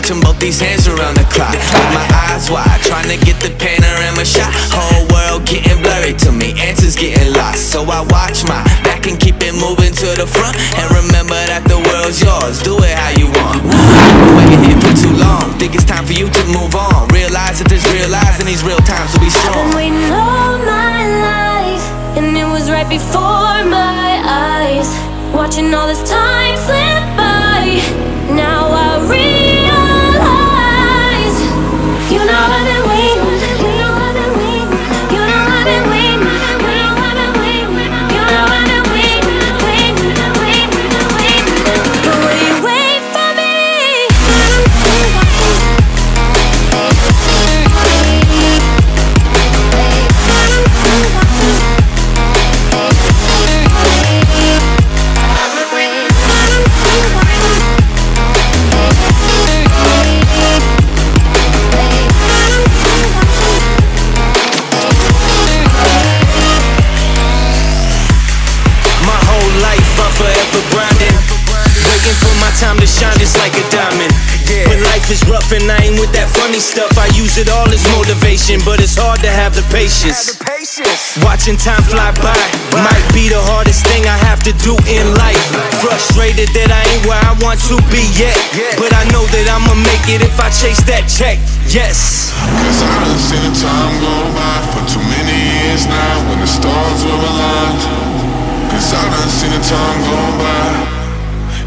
stretching both these hands around the clock, with my eyes wide, trying to get the panorama shot. Whole world getting blurry to me, answers getting lost. So I watch my back and keep it moving to the front, and remember that the world's yours, do it how you want. I've been waiting here for too long, think it's time for you to move on. Realize that there's real lies in these real times, so be strong. I've been waiting all my life, and it was right before my eyes, watching all this time slip by. Now I realize, you know I've been waiting, you know I've been waiting, you know I've been waiting, you know I've been waiting, you know I've been waiting, waiting, waiting, waiting. But will you wait for me? Forever grinding, waiting for my time to shine just like a diamond. When life is rough and I ain't with that funny stuff, I use it all as motivation, but it's hard to have the patience. Watching time fly by might be the hardest thing I have to do in life. Frustrated that I ain't where I want to be yet, but I know that I'ma make it if I chase that check. Yes. Cause I done seen the time go by for too many years now, when the stars were aligned. Cause I done seen the time go by.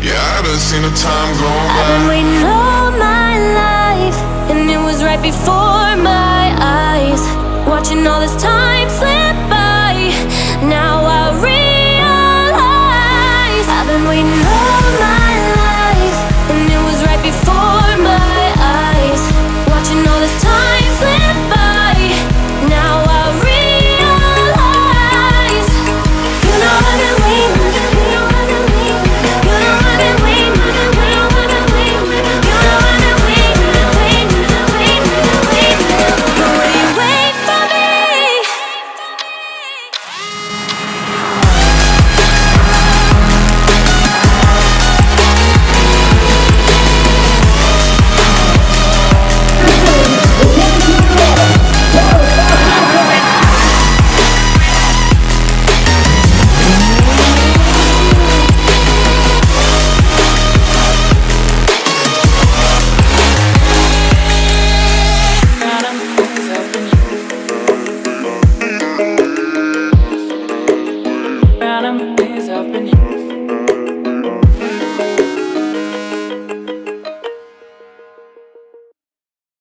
Yeah, I done seen the time go by. I've been waiting all my life, and it was right before my eyes, watching all this time slip by. Now I realize, I've been waiting all my life, and it was right before my eyes, watching all this time slip by. Now I realize, you know I've been waiting, you know I've been waiting, you know I've been waiting, you know I've been waiting, you know I've been waiting, waiting, waiting, waiting. But will you wait for me? Adam is up in you.